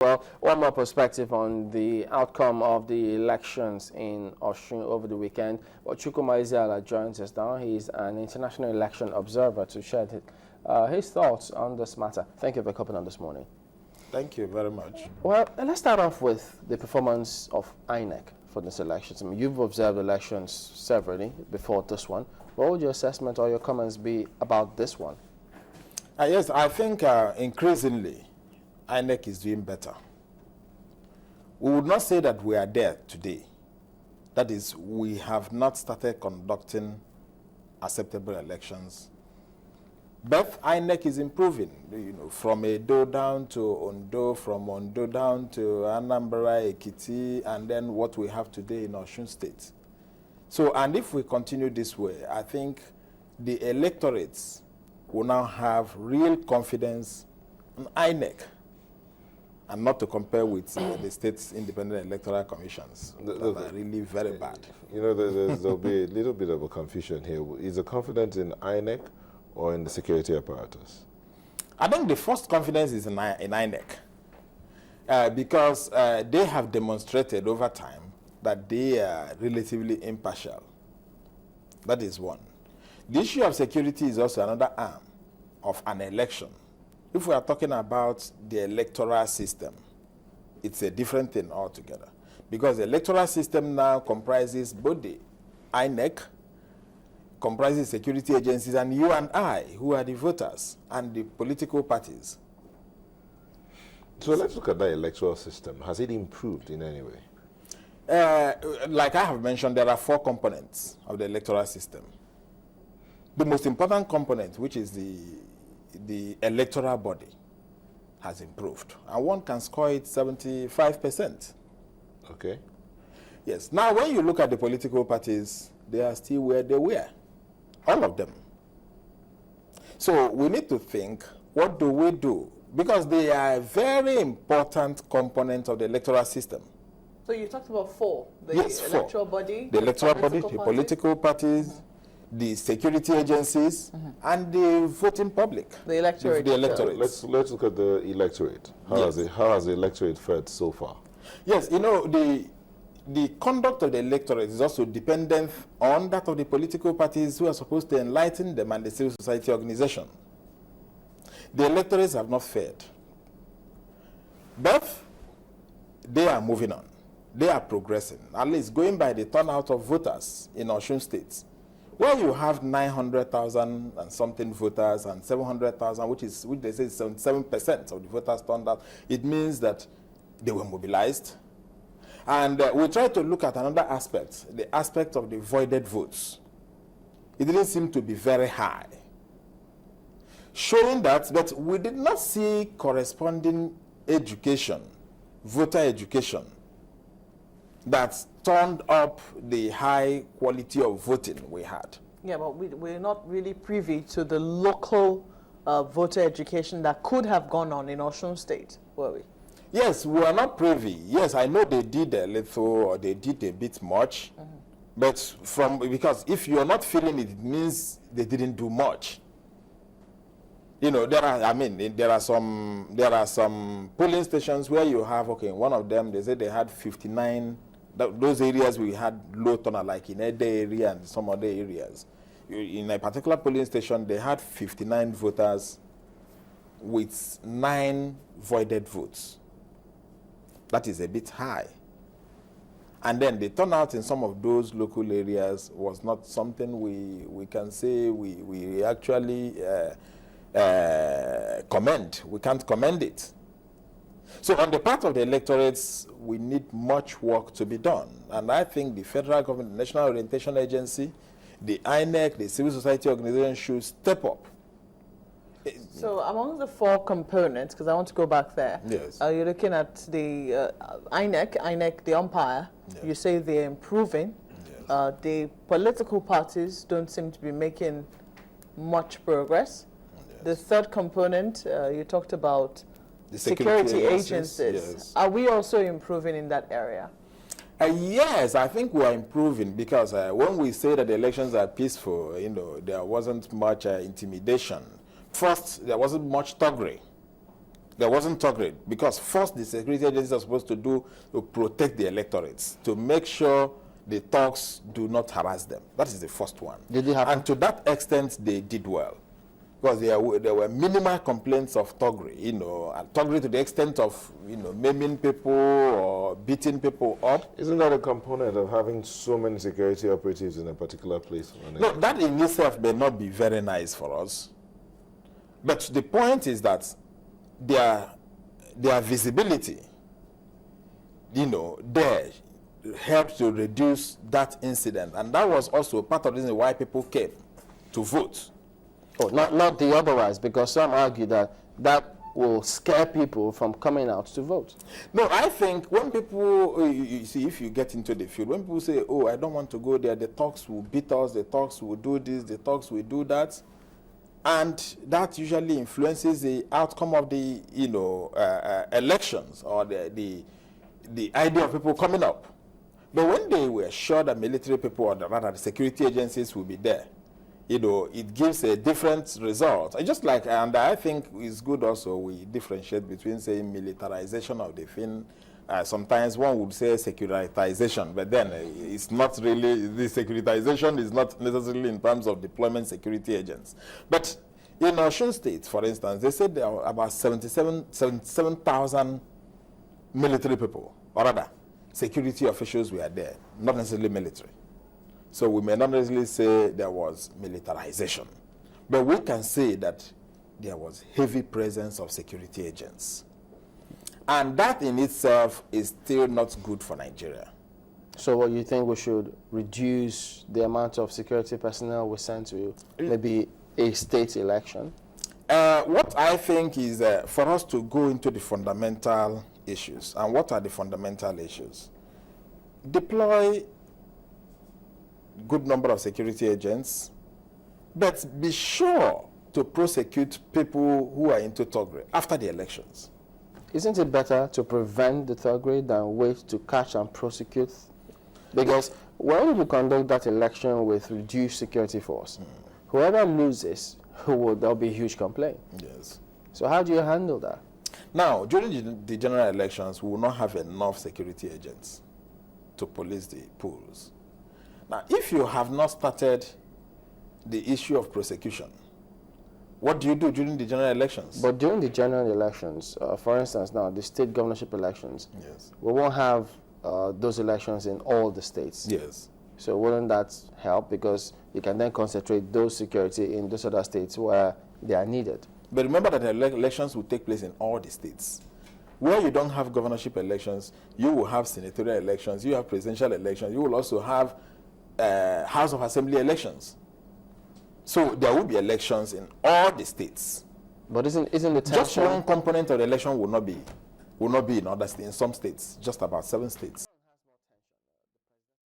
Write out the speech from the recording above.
Well, one more perspective on the outcome of the elections in Osun over the weekend. Well, Chukwuma Ezeala joins us now. He's an international election observer to share his thoughts on this matter. Thank you for coming on this morning. Thank you very much. Well, let's start off with the performance of INEC for this elections. I mean, you've observed elections severally before this one. What would your assessment or your comments be about this one? Yes, I think increasingly INEC is doing better. We would not say that we are there today. That is, we have not started conducting acceptable elections. But INEC is improving, from Edo down to Ondo, from Ondo down to Anambra, Ekiti, and then what we have today in Osun State. So, and if we continue this way, I think the electorates will now have real confidence in INEC, and not to compare with the state's independent electoral commissions that are really very bad. There'll be a little bit of a confusion here. Is the confidence in INEC or in the security apparatus? I think the first confidence is in INEC because they have demonstrated over time that they are relatively impartial. That is one. The issue of security is also another arm of an election. If we are talking about the electoral system, it's a different thing altogether. Because the electoral system now comprises both the INEC, comprises security agencies, and you and I, who are the voters, and the political parties. So let's look at that electoral system. Has it improved in any way? Like I have mentioned, there are 4 components of the electoral system. The most important component, which is the electoral body, has improved. And one can score it 75%. Okay. Yes. Now, when you look at the political parties, they are still where they were. All of them. So we need to think, what do we do? Because they are a very important component of the electoral system. So you talked about 4. The electoral body, the electoral body, the political parties, the security agencies, and the voting public. The electorate. The electorate. Let's look at the electorate. How has the electorate fared so far? Yes, the conduct of the electorate is also dependent on that of the political parties who are supposed to enlighten them and the civil society organization. The electorates have not fared. But they are moving on. They are progressing, at least going by the turnout of voters in Osun State, where you have 900,000 and something voters and 700,000, which they say is 77% of the voters turned out. It means that they were mobilized. And we try to look at another aspect, the aspect of the voided votes. It didn't seem to be very high, showing that, but we did not see corresponding education, voter education, that turned up the high quality of voting we had. Yeah, but we're not really privy to the local voter education that could have gone on in Osun State, were we? Yes, we are not privy. Yes, I know they did a little, or they did a bit much, but because if you are not feeling it, it means they didn't do much. There are some polling stations where you have, one of them, they said they had 59, those areas we had low turnout, like in Ede area and some other areas. In a particular polling station, they had 59 voters with 9 voided votes. That is a bit high. And then the turnout in some of those local areas was not something we can say we actually commend. We can't commend it. So on the part of the electorates, we need much work to be done. And I think the federal government, the National Orientation Agency, the INEC, the civil society organization should step up. So among the 4 components, because I want to go back there, yes. You're looking at the INEC, the umpire. Yes. You say they're improving. Yes. The political parties don't seem to be making much progress. Yes. The third component, you talked about the security agencies. Yes. Are we also improving in that area? Yes, I think we are improving because when we say that the elections are peaceful, there wasn't much intimidation. First, there wasn't much thuggery. There wasn't thuggery because first the security agencies are supposed to protect the electorates, to make sure the thugs do not harass them. That is the first one. Did it happen? And to that extent, they did well. Because there were minimal complaints of thuggery, and thuggery to the extent of, maiming people or beating people up. Isn't that a component of having so many security operatives in a particular place? No, that in itself may not be very nice for us. But the point is that their visibility, there helped to reduce that incident. And that was also part of the reason why people came to vote. Oh, not the otherwise, because some argue that will scare people from coming out to vote. No, I think when people, you see, if you get into the field, when people say, oh, I don't want to go there, the thugs will beat us, the thugs will do this, the thugs will do that, and that usually influences the outcome of the, elections or the idea of people coming up. But when they were sure that military people, or rather the security agencies will be there, it gives a different result. Just like, and I think it's good also we differentiate between, saying, militarization of the thing. Sometimes one would say securitization, but then it's not really, the securitization is not necessarily in terms of deployment security agents. But in Osun State, for instance, they said there are about 77,000 military people, or rather, security officials were there, not necessarily military. So we may not necessarily say there was militarization, but we can say that there was heavy presence of security agents. And that in itself is still not good for Nigeria. So what you think we should reduce the amount of security personnel we send to maybe a state election? What I think is for us to go into the fundamental issues. And what are the fundamental issues? Deploy good number of security agents, but be sure to prosecute people who are into thuggery after the elections. Isn't it better to prevent the thuggery than wait to catch and prosecute? Because when you conduct that election with reduced security force, whoever loses, there'll be a huge complaint. Yes. So how do you handle that? Now, during the general elections, we will not have enough security agents to police the polls. Now, if you have not started the issue of prosecution, what do you do during the general elections? But during the general elections, for instance, now the state governorship elections, yes, we won't have those elections in all the states. Yes. So wouldn't that help? Because you can then concentrate those security in those other states where they are needed. But remember that elections will take place in all the states. Where you don't have governorship elections, you will have senatorial elections, you have presidential elections, you will also have House of Assembly elections. So there will be elections in all the states. But isn't the tension... Just one component of the election will not be in other states, in some states, just about 7 states.